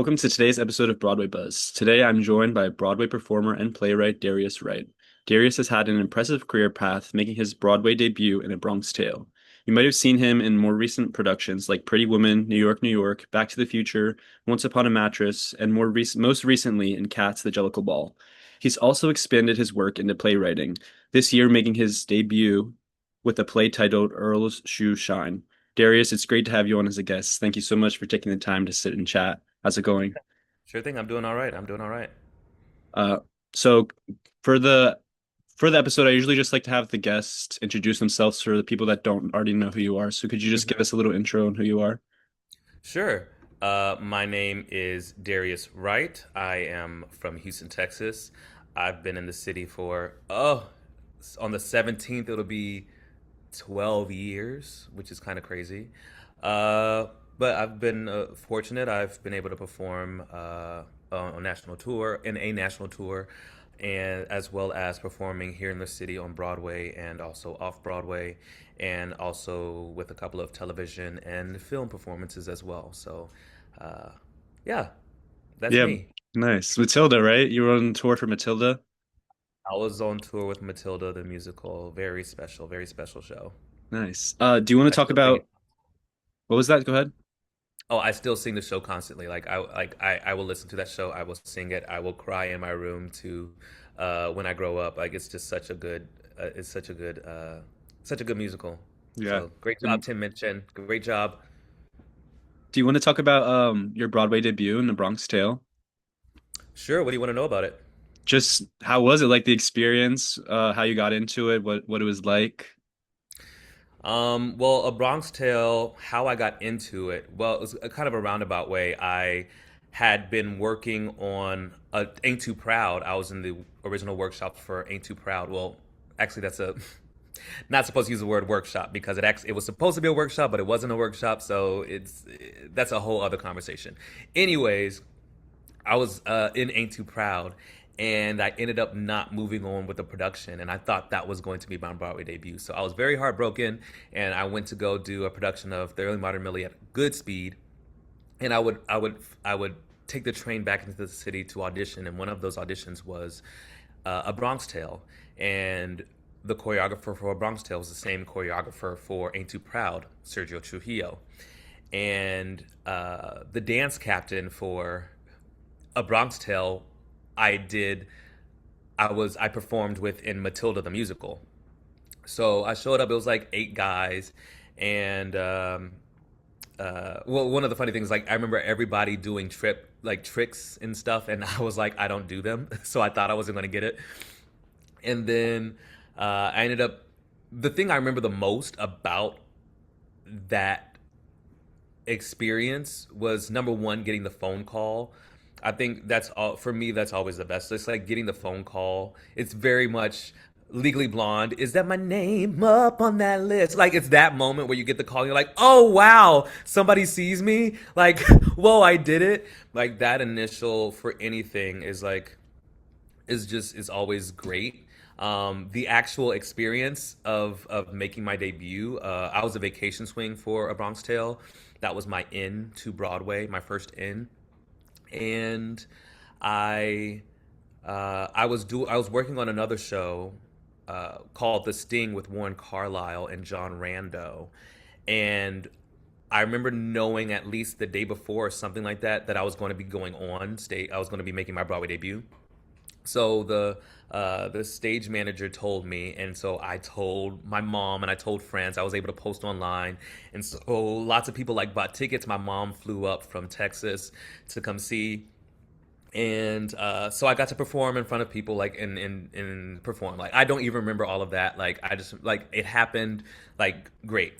Welcome to today's episode of Broadway Buzz. Today I'm joined by Broadway performer and playwright Darius Wright. Darius has had an impressive career path, making his Broadway debut in A Bronx Tale. You might have seen him in more recent productions like Pretty Woman, New York, New York, Back to the Future, Once Upon a Mattress, and most recently in Cats, the Jellicle Ball. He's also expanded his work into playwriting, this year making his debut with a play titled Earl's Shoe Shine. Darius, it's great to have you on as a guest. Thank you so much for taking the time to sit and chat. How's it going? Sure thing. I'm doing all right. I'm doing all right. Uh, so for the episode, I usually just like to have the guests introduce themselves for the people that don't already know who you are. So could you just give Mhm. us a little intro on who you are? Sure. My name is Darius Wright. I am from Houston, Texas. I've been in the city for, on the 17th, it'll be 12 years, which is kind of crazy. Uh, but I've been fortunate. I've been able to perform on a national tour, and as well as performing here in the city on Broadway and also off Broadway, and also with a couple of television and film performances as well. So, uh, yeah, that's Yeah, me. nice. Matilda, right? You were on tour for Matilda. I was on tour with Matilda the musical. Very special show. Nice. Do you want I to talk still sing about it. what was that? Go ahead. Oh, I still sing the show constantly. I will listen to that show. I will sing it. I will cry in my room to when I grow up. Like it's just such a good musical. Yeah. So great job, And Tim Minchin. Great job. do you want to talk about your Broadway debut in The Bronx Tale? Sure. What do you want to know about it? Just how was it, like the experience, how you got into it, what it was like? Well, A Bronx Tale, how I got into it. Well, it was a kind of a roundabout way. I had been working on Ain't Too Proud. I was in the original workshop for Ain't Too Proud. Well, actually, that's a not supposed to use the word workshop because it was supposed to be a workshop, but it wasn't a workshop. So that's a whole other conversation. Anyways, I was in Ain't Too Proud, and I ended up not moving on with the production, and I thought that was going to be my Broadway debut. So I was very heartbroken, and I went to go do a production of The Early Modern Millie at good speed, and I would take the train back into the city to audition, and one of those auditions was A Bronx Tale, and the choreographer for A Bronx Tale was the same choreographer for Ain't Too Proud, Sergio Trujillo, and the dance captain for A Bronx Tale, I did. I performed with in Matilda the musical. So I showed up. It was like eight guys, and well, one of the funny things, like I remember everybody doing tricks and stuff, and I was like, I don't do them, so I thought I wasn't going to get it. And then I ended up. The thing I remember the most about that experience was number one, getting the phone call. I think that's all for me. That's always the best. It's like getting the phone call. It's very much Legally Blonde. Is that my name up on that list? Like it's that moment where you get the call and you're like, oh wow, somebody sees me. Like, whoa, I did it. Like that initial for anything is always great. The actual experience of making my debut, I was a vacation swing for A Bronx Tale. That was my in to Broadway, my first in, and I I was working on another show called The Sting with Warren Carlyle and John Rando, and I remember knowing at least the day before or something like that that I was going to be going on stage. I was going to be making my Broadway debut. So the stage manager told me, and so I told my mom and I told friends. I was able to post online, and so lots of people like bought tickets. My mom flew up from Texas to come see, and so I got to perform in front of people, like in perform. Like I don't even remember all of that. Like I just like it happened. Like great.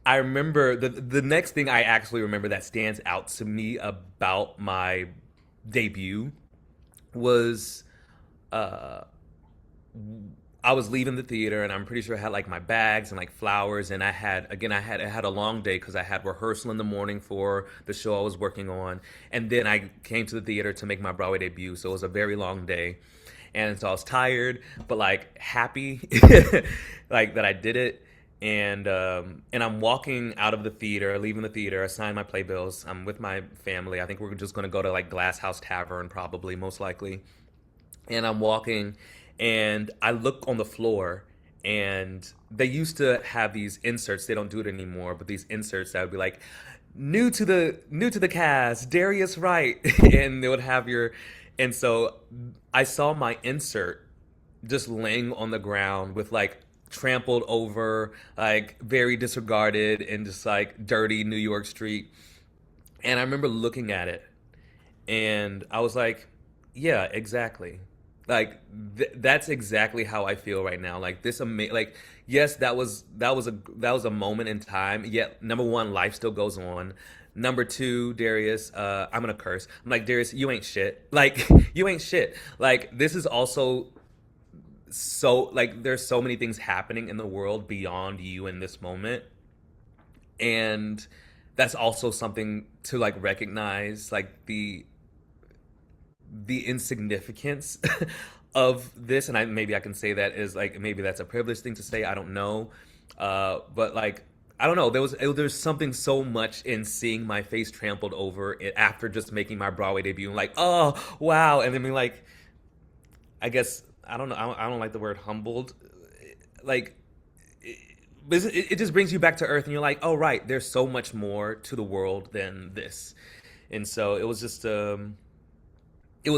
I remember the next thing I actually remember that stands out to me about my debut was uh I was leaving the theater, and I'm pretty sure I had like my bags and like flowers, and I had a long day because I had rehearsal in the morning for the show I was working on, and then I came to the theater to make my Broadway debut, so it was a very long day, and so I was tired but like happy like that I did it, and I'm walking out of the theater, leaving the theater. I signed my playbills. I'm with my family. I think we're just gonna go to like Glass House Tavern, probably, most likely. And I'm walking, and I look on the floor, and they used to have these inserts. They don't do it anymore, but these inserts that would be like, new to the cast, Darius Wright, and they would have your, and so I saw my insert just laying on the ground with like trampled over, like very disregarded and just like dirty New York street. And I remember looking at it and I was like, yeah, exactly. Like that's exactly how I feel right now. Like like yes, that was a moment in time. Yet number one, life still goes on. Number two, Darius, I'm gonna curse. I'm like, Darius, you ain't shit. Like you ain't shit. Like this is also so like there's so many things happening in the world beyond you in this moment, and that's also something to like recognize, like the insignificance of this. And I maybe I can say that is like maybe that's a privileged thing to say, I don't know, but like I don't know, there's something so much in seeing my face trampled over it after just making my Broadway debut and like, oh wow, and then being like, I guess I don't know. I don't like the word humbled. Like it just brings you back to earth, and you're like, oh right, there's so much more to the world than this. And so it was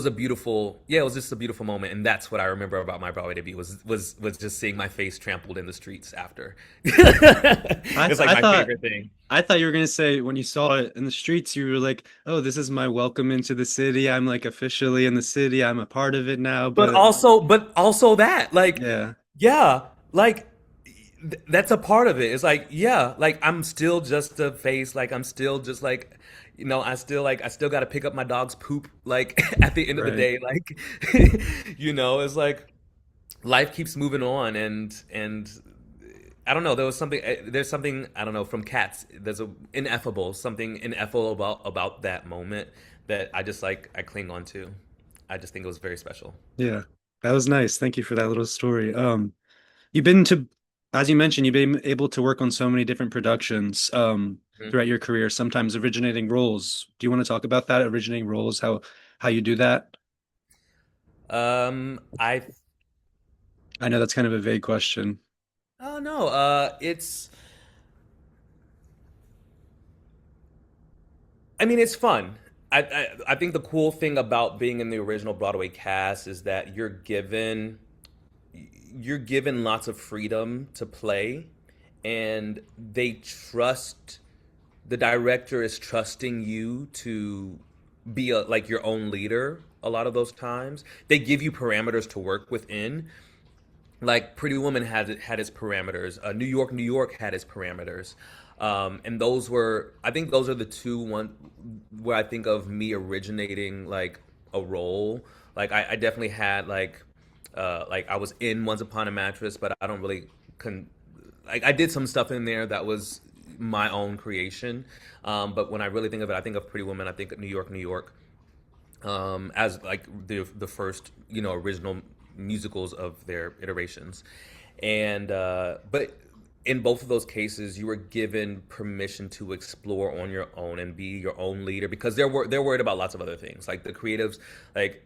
a beautiful, yeah, it was just a beautiful moment, and that's what I remember about my Broadway debut was just seeing my face trampled in the streets after. It's like I my thought favorite thing. I thought you were gonna say when you saw it in the streets, you were like, "Oh, this is my welcome into the city. I'm like officially in the city. I'm a part of it now." But also that, like, Yeah, yeah, like that's a part of it. It's like, yeah, like I'm still just a face. Like I'm still just like, I still got to pick up my dog's poop. Like at the end of the right. day, like, it's like life keeps moving on, and I don't know. There's something I don't know from Cats. There's a ineffable something ineffable about that moment that I just like I cling on to. I just think it was very special. Yeah, that was nice. Thank you for that little story. You've been to, as you mentioned, you've been able to work on so many different productions Mhm. throughout your career, sometimes originating roles. Do you want to talk about that, originating roles, how you do that? I I know that's kind of a vague question. oh no, it's I mean it's fun. I think the cool thing about being in the original Broadway cast is that you're given lots of freedom to play, and the director is trusting you to be like your own leader a lot of those times. They give you parameters to work within. Like Pretty Woman had its parameters. New York had its parameters, and those were I think those are the two one where I think of me originating like a role. Like I definitely had like I was in Once Upon a Mattress, but I don't really con like I did some stuff in there that was my own creation. But when I really think of it, I think of Pretty Woman. I think of New York, as like the first original musicals of their iterations, and but in both of those cases, you were given permission to explore on your own and be your own leader because they're worried about lots of other things like the creatives, like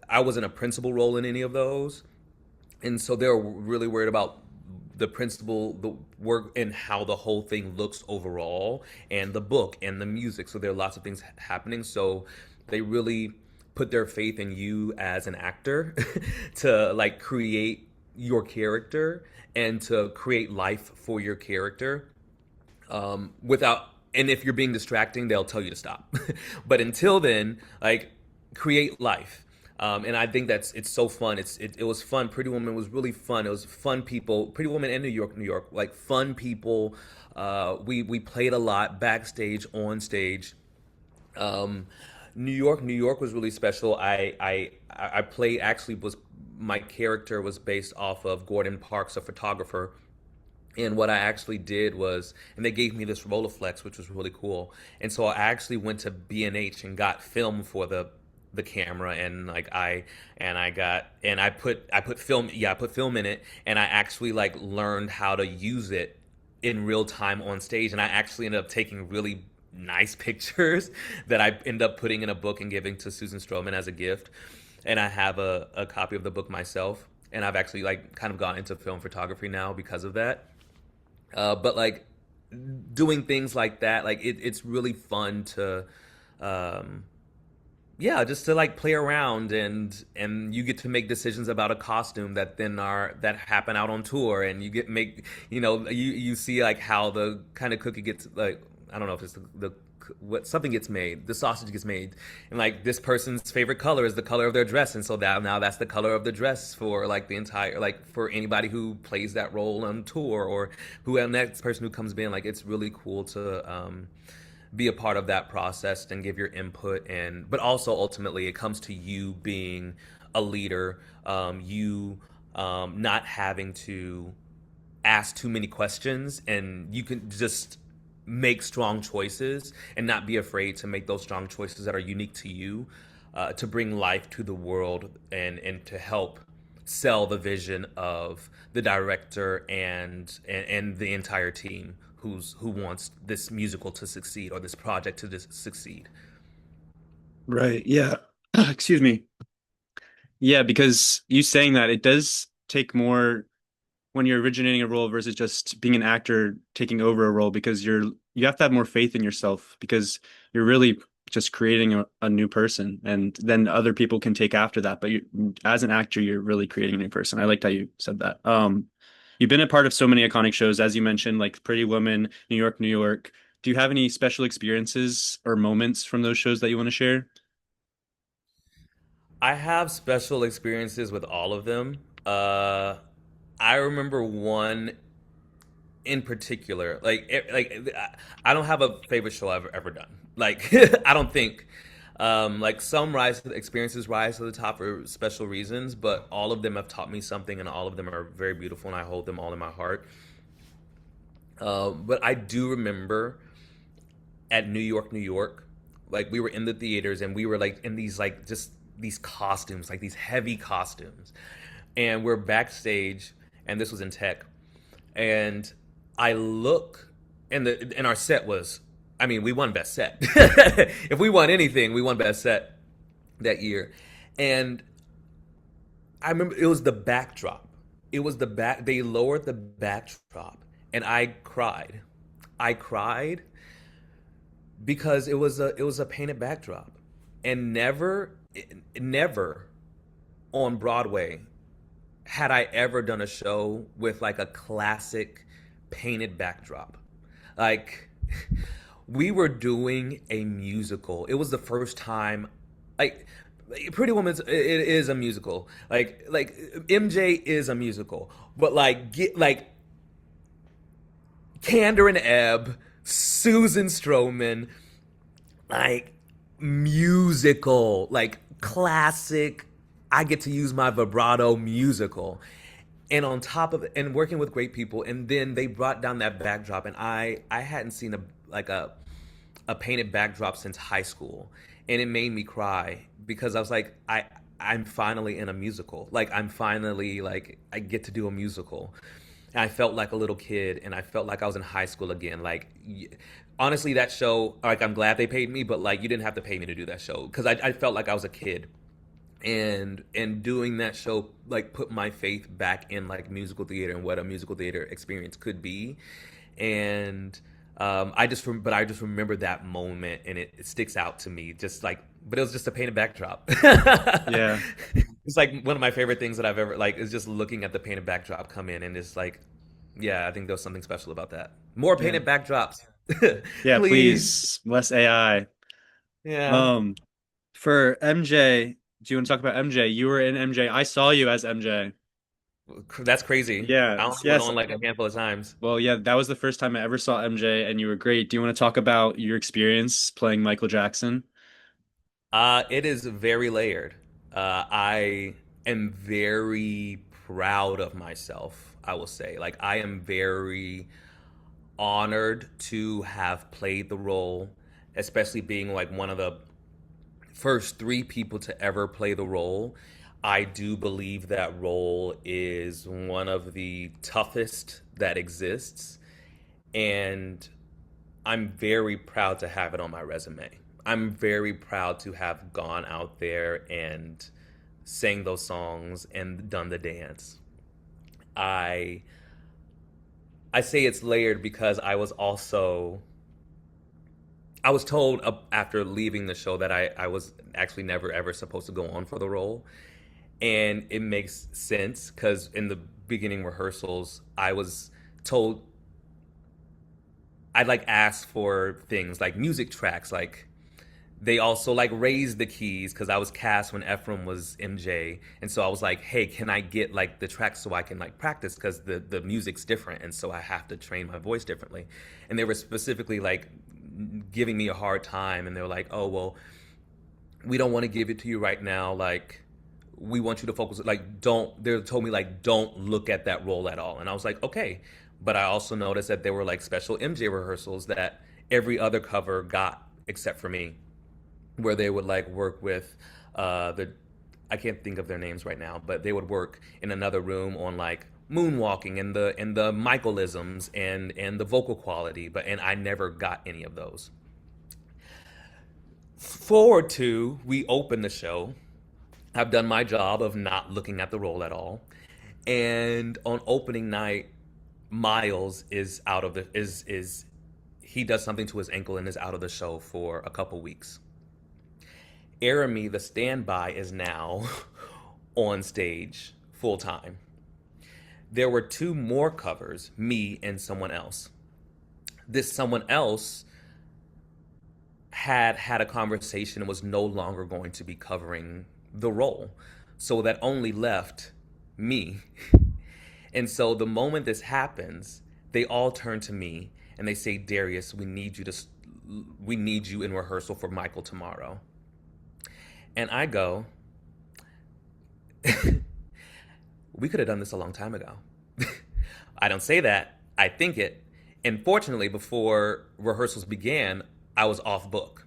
I wasn't a principal role in any of those, and so they're really worried about the principal, the work, and how the whole thing looks overall, and the book and the music. So there are lots of things happening. So they really put their faith in you as an actor to like create your character and to create life for your character, without, and if you're being distracting they'll tell you to stop. But until then, like, create life. And I think it's so fun. It was fun. Pretty Woman was really fun. It was fun people. Pretty Woman and New York, like fun people. We played a lot backstage, on stage. Um, New York was really special. I played, actually was my character was based off of Gordon Parks, a photographer. And what I actually did was, and they gave me this Rolleiflex, which was really cool. And so I actually went to B&H and got film for the the camera, and I put film, yeah, I put film in it, and I actually like learned how to use it in real time on stage, and I actually ended up taking really nice pictures that I end up putting in a book and giving to Susan Stroman as a gift. And I have a copy of the book myself, and I've actually like kind of gone into film photography now because of that. But like doing things like that, like it's really fun to um, yeah, just to like play around, and you get to make decisions about a costume that then are that happen out on tour, and you get make you see like how the kind of cookie gets, like, I don't know if it's the what something gets made, the sausage gets made, and like this person's favorite color is the color of their dress, and so that now that's the color of the dress for like the entire, like for anybody who plays that role on tour, or who the next person who comes in. Like it's really cool to be a part of that process and give your input, and but also ultimately it comes to you being a leader, you not having to ask too many questions, and you can just make strong choices and not be afraid to make those strong choices that are unique to you, to bring life to the world, and to help sell the vision of the director and the entire team who wants this musical to succeed, or this project to succeed. Right. Yeah. Excuse me. Yeah, because you saying that it does take more when you're originating a role versus just being an actor taking over a role, because you have to have more faith in yourself, because you're really just creating a new person, and then other people can take after that. But as an actor, you're really creating a new person. I liked how you said that. You've been a part of so many iconic shows, as you mentioned, like Pretty Woman, New York, New York. Do you have any special experiences or moments from those shows that you want to share? I have special experiences with all of them. I remember one in particular, I don't have a favorite show I've ever done. Like I don't think, like some experiences rise to the top for special reasons, but all of them have taught me something, and all of them are very beautiful, and I hold them all in my heart. But I do remember at New York, New York, like we were in the theaters, and we were like in these like just these costumes, like these heavy costumes, and we're backstage, and this was in tech, and I look, and our set was, I mean, we won best set. If we won anything, we won best set that year, and I remember it was the backdrop. It was the back. They lowered the backdrop, and I cried. I cried because it was a painted backdrop, and never on Broadway had I ever done a show with like a classic painted backdrop. Like we were doing a musical. It was the first time, like Pretty Woman's it is a musical. Like MJ is a musical. But like get like Candor and Ebb, Susan Stroman, like musical, like classic. I get to use my vibrato musical. And on top of it, and working with great people, and then they brought down that backdrop, and I hadn't seen a painted backdrop since high school, and it made me cry because I was like, I'm finally in a musical. Like I'm finally like I get to do a musical. And I felt like a little kid, and I felt like I was in high school again. Like honestly, that show, like I'm glad they paid me, but like you didn't have to pay me to do that show because I felt like I was a kid, and doing that show like put my faith back in like musical theater and what a musical theater experience could be. And but I just remember that moment, and it sticks out to me just like, but it was just a painted backdrop. Yeah. It's like one of my favorite things that I've ever like is just looking at the painted backdrop come in, and it's like, yeah, I think there's something special about that. More Yeah. painted backdrops. Yeah, Please. please. Less AI. Yeah. Um, for MJ, do you want to talk about MJ? You were in MJ. I saw you as MJ. That's crazy. Yeah. I only went Yes. on like a handful of times. Well, yeah, that was the first time I ever saw MJ, and you were great. Do you want to talk about your experience playing Michael Jackson? It is very layered. I am very proud of myself, I will say. Like, I am very honored to have played the role, especially being like one of the first three people to ever play the role. I do believe that role is one of the toughest that exists. And I'm very proud to have it on my resume. I'm very proud to have gone out there and sang those songs and done the dance. I I say it's layered because I was told after leaving the show that I was actually never ever supposed to go on for the role. And it makes sense because in the beginning rehearsals, I was told I'd like ask for things like music tracks. Like they also like raised the keys because I was cast when Ephraim was MJ. And so I was like, hey, can I get like the tracks so I can like practice because the music's different. And so I have to train my voice differently. And they were specifically like giving me a hard time. And they were like, oh, well, we don't want to give it to you right now. Like, we want you to focus. Like, don't. They told me like, don't look at that role at all. And I was like, okay. But I also noticed that there were like special MJ rehearsals that every other cover got except for me, where they would like work with the I can't think of their names right now, but they would work in another room on like moonwalking and the Michaelisms and the vocal quality, but and I never got any of those. Forward to we open the show. I've done my job of not looking at the role at all. And on opening night, Miles is out of the is he does something to his ankle and is out of the show for a couple weeks. Aramy, the standby, is now on stage full time. There were two more covers, me and someone else. This someone else had a conversation and was no longer going to be covering the role. So that only left me. And so the moment this happens, they all turn to me and they say, Darius, we need you in rehearsal for Michael tomorrow. And I go, we could have done this a long time ago. I don't say that. I think it. And fortunately, before rehearsals began, I was off book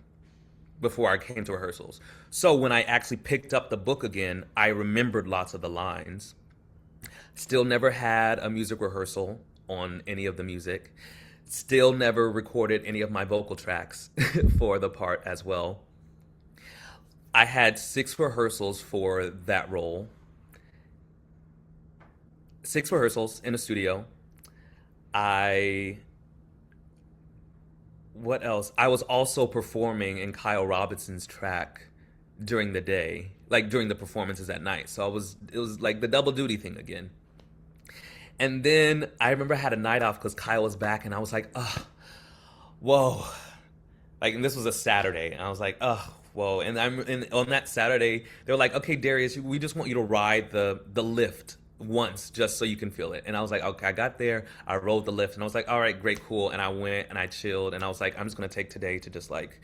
before I came to rehearsals. So when I actually picked up the book again, I remembered lots of the lines. Still never had a music rehearsal on any of the music. Still never recorded any of my vocal tracks for the part as well. I had 6 rehearsals for that role. 6 rehearsals in a studio. I What else? I was also performing in Kyle Robinson's track during the day, like during the performances at night. So it was like the double duty thing again. And then I remember I had a night off because Kyle was back, and I was like, oh, whoa. Like, and this was a Saturday, and I was like, oh, whoa. And on that Saturday, they were like, okay, Darius, we just want you to ride the lift once just so you can feel it. And I was like, okay, I got there, I rode the lift, and I was like, all right, great, cool. And I went and I chilled, and I was like, I'm just gonna take today to just like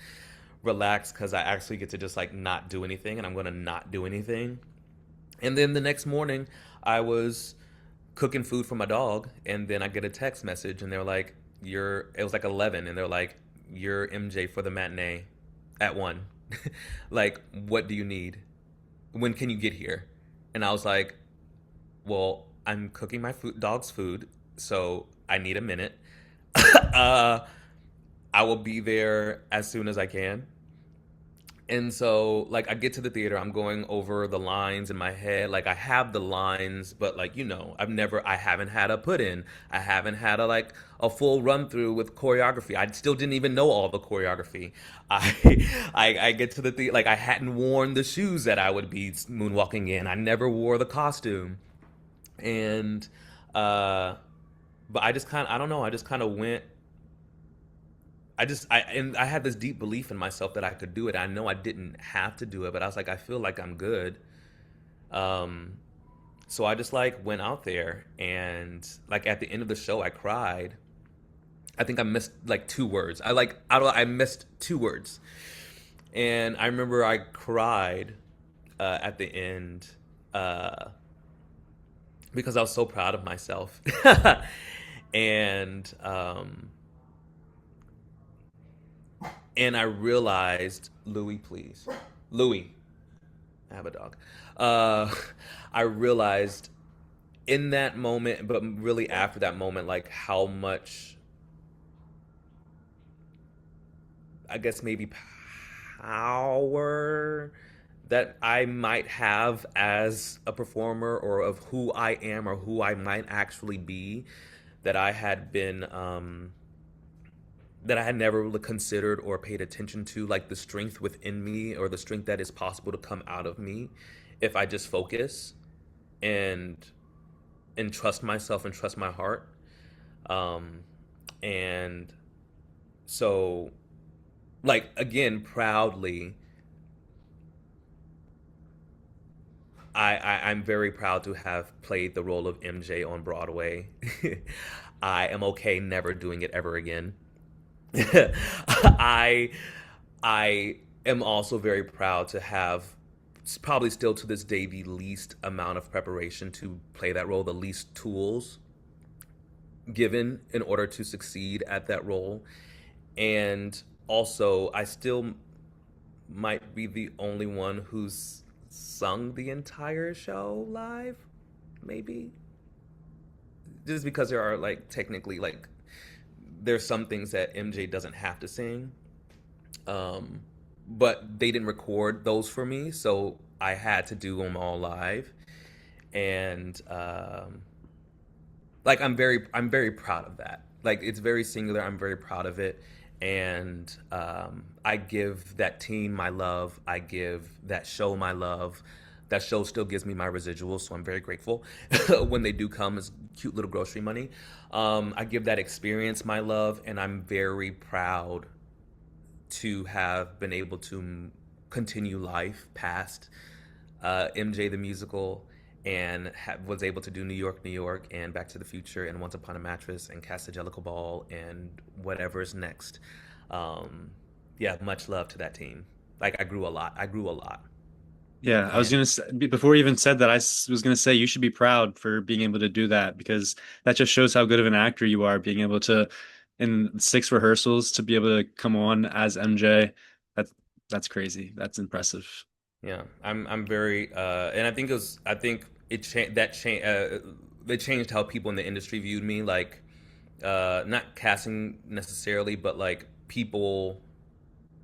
relax because I actually get to just like not do anything, and I'm gonna not do anything. And then the next morning, I was cooking food for my dog, and then I get a text message, and they're like, it was like 11, and they're like, you're MJ for the matinee at 1. Like, what do you need? When can you get here? And I was like, well, I'm cooking my dog's food, so I need a minute. uh, I will be there as soon as I can. And so, like, I get to the theater, I'm going over the lines in my head. Like, I have the lines, but, like, I haven't had a put in. I haven't had a full run through with choreography. I still didn't even know all the choreography. I, I get to the theater, like, I hadn't worn the shoes that I would be moonwalking in. I never wore the costume. And, but I don't know, I just kind of went I had this deep belief in myself that I could do it. I know I didn't have to do it, but I was like, I feel like I'm good. Um, so I just like went out there and like at the end of the show, I cried. I think I missed like 2 words. I missed 2 words, and I remember I cried at the end because I was so proud of myself, and and I realized, Louis, please. Louis. I have a dog. Uh, I realized in that moment, but really after that moment, like how much, I guess maybe power that I might have as a performer, or of who I am or who I might actually be, that I had been that I had never really considered or paid attention to, like the strength within me or the strength that is possible to come out of me if I just focus and trust myself and trust my heart. Um, and so, like again, proudly, I'm very proud to have played the role of MJ on Broadway. I am okay never doing it ever again. I I am also very proud to have probably still to this day the least amount of preparation to play that role, the least tools given in order to succeed at that role. And also, I still might be the only one who's sung the entire show live, maybe. Just because there are like technically like there's some things that MJ doesn't have to sing. Um, but they didn't record those for me, so I had to do them all live. And like I'm very proud of that. Like it's very singular. I'm very proud of it, and I give that team my love. I give that show my love. That show still gives me my residuals, so I'm very grateful when they do come as cute little grocery money. I give that experience my love, and I'm very proud to have been able to continue life past MJ the musical, and was able to do New York, New York, and Back to the Future, and Once Upon a Mattress, and cast the Jellicle Ball, and whatever's next. Um, yeah, much love to that team. Like I grew a lot. I grew a lot, Yeah, I was and gonna say before you even said that, was gonna say you should be proud for being able to do that because that just shows how good of an actor you are, being able to, in 6 rehearsals, to be able to come on as MJ. That's that's crazy. That's impressive. yeah, I'm very and I think it was I think it changed that change they changed how people in the industry viewed me, like not casting necessarily, but like people,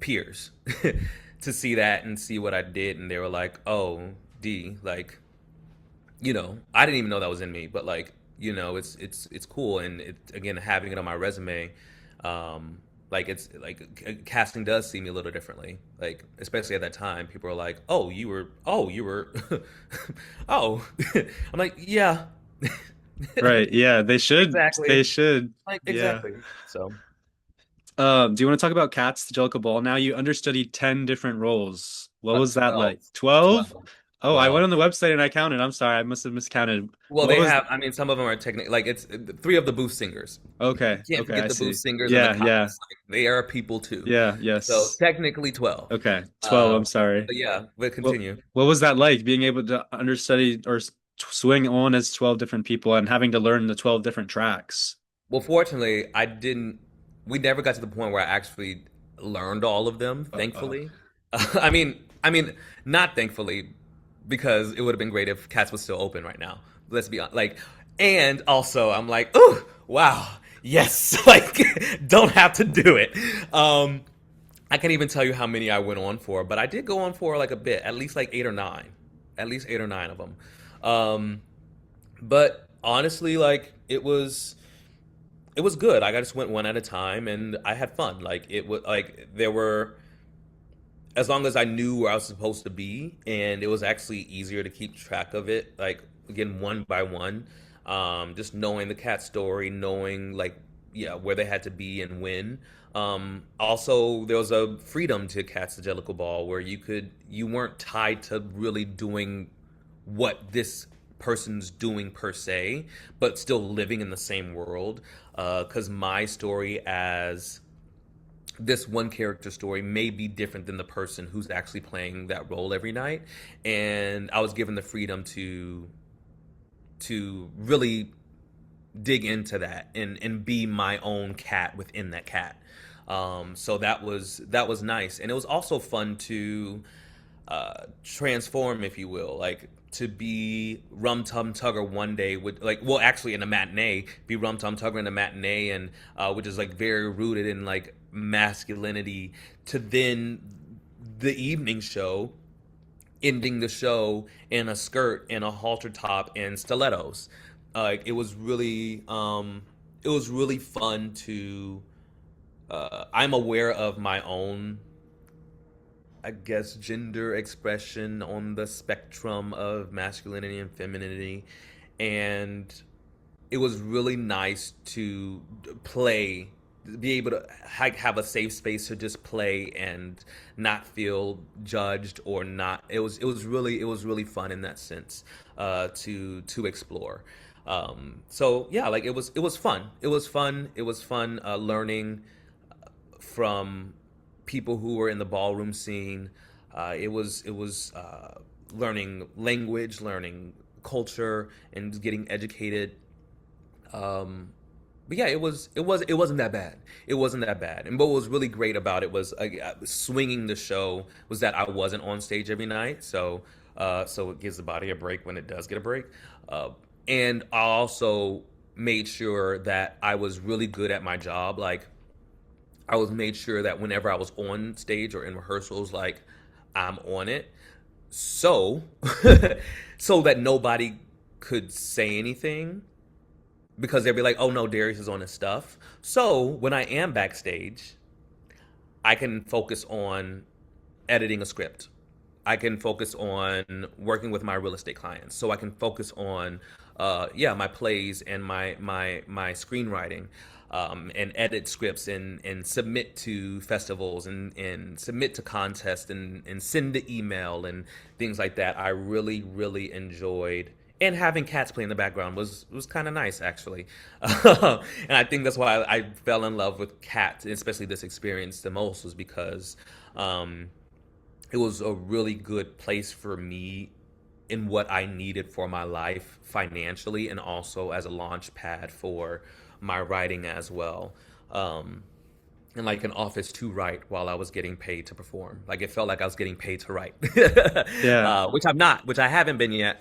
peers, to see that and see what I did, and they were like, "Oh, D, like I didn't even know that was in me, but like it's cool." And it, again, having it on my resume, um, like it's like casting does see me a little differently. Like especially at that time, people are like, oh, you were, oh." I'm like, yeah, Right. Yeah, they should. exactly, They should. like Yeah. exactly. So Do you want to talk about Cats, the Jellicle Ball? Now you understudied 10 different roles. What was that 12, like? 12? 12, Oh, I went 12. on the website and I counted. I'm sorry, I must have miscounted. Well, What they was have. I mean, some of them are technically like it's three of the booth singers. Okay, Can't okay, forget I the booth see. singers and the Yeah, yeah, cops. Like, they are people too. yeah, So yes. technically 12. Okay, 12, Uh, I'm sorry. but yeah, but What continue. what was that like being able to understudy or swing on as 12 different people and having to learn the 12 different tracks? Well, fortunately, I didn't. We never got to the point where I actually learned all of them. Uh-oh. Thankfully, I mean, not thankfully, because it would have been great if Cats was still open right now. Let's be honest. Like, and also, I'm like, oh, wow, yes, like, don't have to do it. I can't even tell you how many I went on for, but I did go on for like a bit, at least like 8 or 9, at least 8 or 9 of them. Um, but honestly, like, it was good. Like I just went one at a time and I had fun. Like it was like there were, as long as I knew where I was supposed to be, and it was actually easier to keep track of it. Like again, one by one, just knowing the cat story, knowing like yeah where they had to be and when. Also, there was a freedom to Cats the Jellicle Ball where you weren't tied to really doing what this person's doing per se, but still living in the same world. Because my story as this one character story may be different than the person who's actually playing that role every night, and I was given the freedom to really dig into that and be my own cat within that cat. So that was nice, and it was also fun to transform, if you will, like to be Rum Tum Tugger one day would like, well, actually in a matinee, be Rum Tum Tugger in a matinee, and which is like very rooted in like masculinity, to then the evening show ending the show in a skirt and a halter top and stilettos. It was really fun to. I'm aware of my own, I guess, gender expression on the spectrum of masculinity and femininity, and it was really nice to play, be able to have a safe space to just play and not feel judged or not. It was really fun in that sense, to explore. So yeah, like it was fun. It was fun learning from people who were in the ballroom scene. It was learning language, learning culture, and getting educated. But yeah, it wasn't that bad. It wasn't that bad. And what was really great about it was, swinging the show was that I wasn't on stage every night, so it gives the body a break when it does get a break. Uh, and I also made sure that I was really good at my job. Like I was made sure that whenever I was on stage or in rehearsals, like I'm on it, so so that nobody could say anything, because they'd be like, "Oh no, Darius is on his stuff." So when I am backstage, I can focus on editing a script. I can focus on working with my real estate clients. So I can focus on, yeah, my plays and my screenwriting, and edit scripts and submit to festivals and submit to contests and send the email and things like that. I really really enjoyed. And having cats play in the background was kind of nice, actually. And I think that's why I fell in love with cats, especially this experience the most, was because um, it was a really good place for me in what I needed for my life financially, and also as a launch pad for my writing as well. Um, and like an office to write while I was getting paid to perform. Like it felt like I was getting paid to write, Yeah. which I'm not, which I haven't been yet.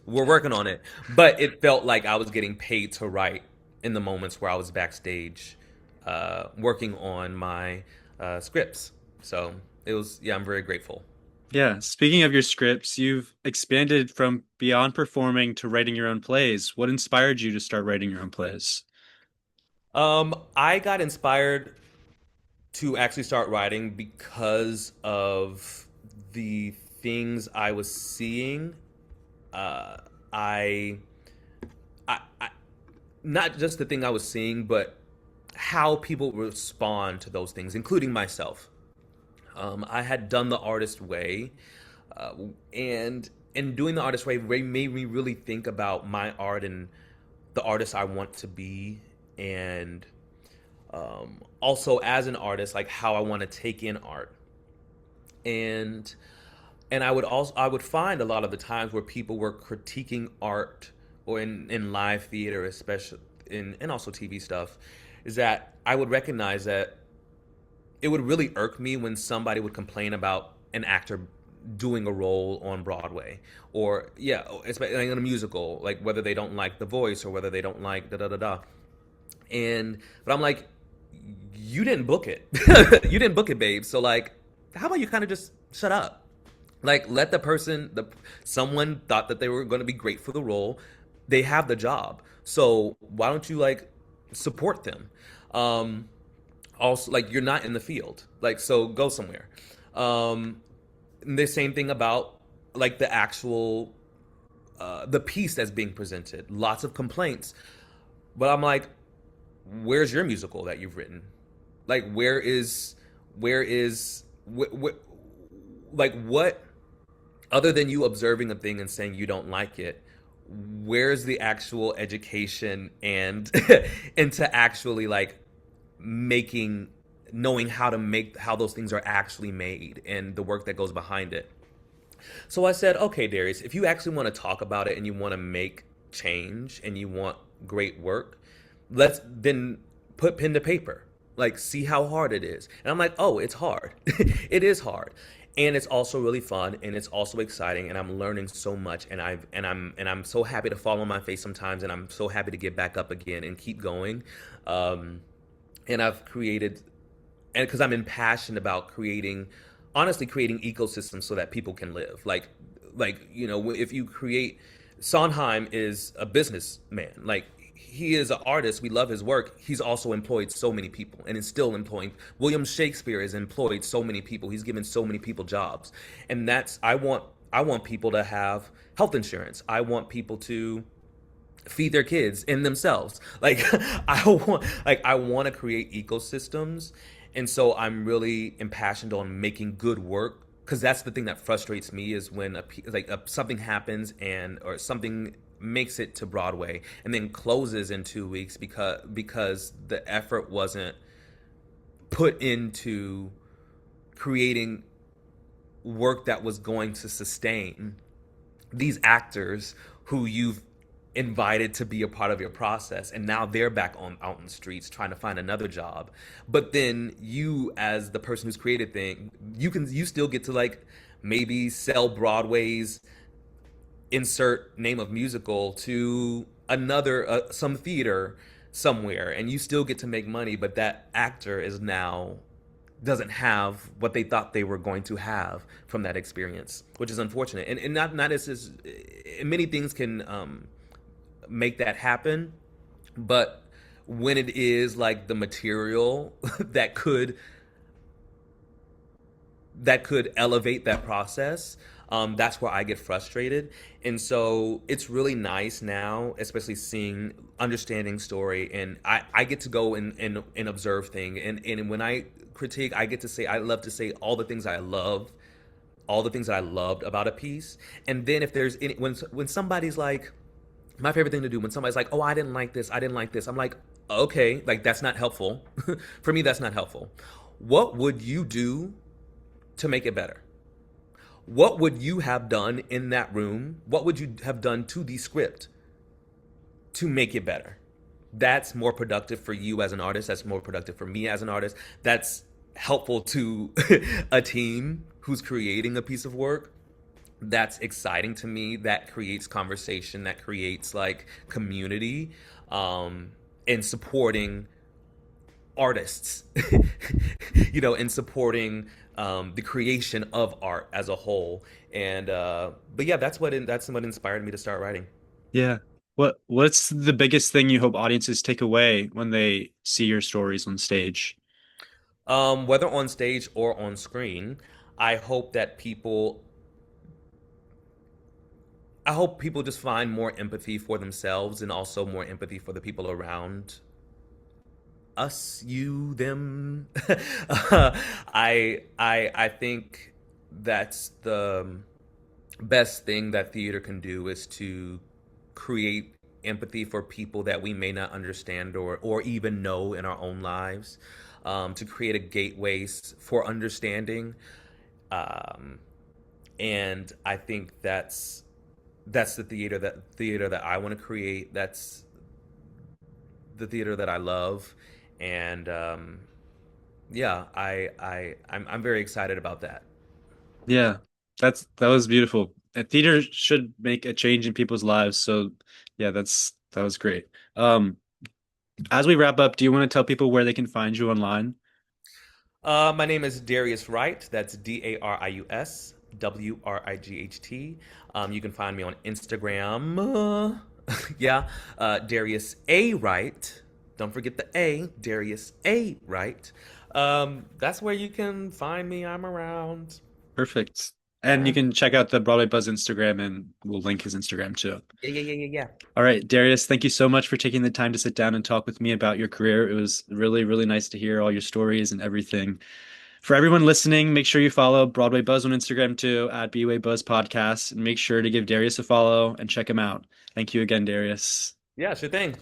We're working on it, but it felt like I was getting paid to write in the moments where I was backstage, working on my scripts. So it was, yeah, I'm very grateful. Yeah. Speaking of your scripts, you've expanded from beyond performing to writing your own plays. What inspired you to start writing your own plays? I got inspired to actually start writing because of the things I was seeing. Uh, I, I, not just the thing I was seeing, but how people respond to those things, including myself. I had done the artist way, uh, and in doing the artist way, made me really think about my art and the artist I want to be, and also as an artist, like how I want to take in art. And I would find a lot of the times where people were critiquing art, or in live theater, especially in and also TV stuff, is that I would recognize that it would really irk me when somebody would complain about an actor doing a role on Broadway, or yeah, especially like in a musical, like whether they don't like the voice or whether they don't like da da da da. And but I'm like, you didn't book it. You didn't book it, babe. So like, how about you kind of just shut up? Like let the person, the someone thought that they were going to be great for the role. They have the job. So why don't you like support them? Um Also, like, you're not in the field. Like, so go somewhere. Um the same thing about like the actual the piece that's being presented. Lots of complaints. But I'm like, where's your musical that you've written? Like where is like what, other than you observing a thing and saying you don't like it, where's the actual education and into actually like making, knowing how to make, how those things are actually made and the work that goes behind it. So I said, okay, Darius, if you actually want to talk about it and you want to make change and you want great work, let's then put pen to paper. Like, see how hard it is. And I'm like, oh, it's hard. It is hard. and it's also really fun and it's also exciting and I'm learning so much and I'm so happy to fall on my face sometimes and I'm so happy to get back up again and keep going. Um, and I've created and because I'm impassioned about creating, honestly, creating ecosystems so that people can live. If you create, Sondheim is a businessman. Like he is an artist. We love his work. He's also employed so many people and is still employing. William Shakespeare has employed so many people. He's given so many people jobs, and that's I want people to have health insurance. I want people to feed their kids and themselves. Like I want to create ecosystems, and so I'm really impassioned on making good work because that's the thing that frustrates me is when something happens and or something makes it to Broadway and then closes in 2 weeks because the effort wasn't put into creating work that was going to sustain these actors who you've invited to be a part of your process, and now they're back on out in the streets trying to find another job. But then you, as the person who's created thing, you still get to like maybe sell Broadway's insert name of musical to another some theater somewhere, and you still get to make money, but that actor is now doesn't have what they thought they were going to have from that experience, which is unfortunate. And not as many things can make that happen, but when it is like the material that could elevate that process, that's where I get frustrated. And so it's really nice now, especially understanding story, and I get to go and observe things. And when I critique, I get to say, I love to say all the things I love, all the things that I loved about a piece. And then if there's when somebody's like, my favorite thing to do when somebody's like, oh, I didn't like this, I didn't like this. I'm like, okay, like that's not helpful. For me, that's not helpful. What would you do to make it better? What would you have done in that room? What would you have done to the script to make it better? That's more productive for you as an artist. That's more productive for me as an artist. That's helpful to a team who's creating a piece of work. That's exciting to me. That creates conversation. That creates like community, and supporting artists, and supporting the creation of art as a whole. And but yeah, that's what inspired me to start writing. Yeah. What's the biggest thing you hope audiences take away when they see your stories on stage? Whether on stage or on screen, I hope that people I hope people just find more empathy for themselves and also more empathy for the people around us, you, them. I think that's the best thing that theater can do is to create empathy for people that we may not understand or even know in our own lives, to create a gateway for understanding. Um, and I think that's the theater that I want to create. That's the theater that I love, and yeah, I'm very excited about that. Yeah, that was beautiful. Theater should make a change in people's lives. So yeah, that was great. As we wrap up, do you want to tell people where they can find you online? My name is Darius Wright. That's DariusWright. You can find me on Instagram. Yeah, Darius A. Wright. Don't forget the A. Darius A. Wright. That's where you can find me. I'm around. Perfect. And you Yeah. can check out the Broadway Buzz Instagram, and we'll link his Instagram too. Yeah, yeah, yeah, yeah, yeah. All right, Darius, thank you so much for taking the time to sit down and talk with me about your career. It was really, really nice to hear all your stories and everything. For everyone listening, make sure you follow Broadway Buzz on Instagram too, at BWay Buzz Podcast, and make sure to give Darius a follow and check him out. Thank you again, Darius. Yeah, sure thing.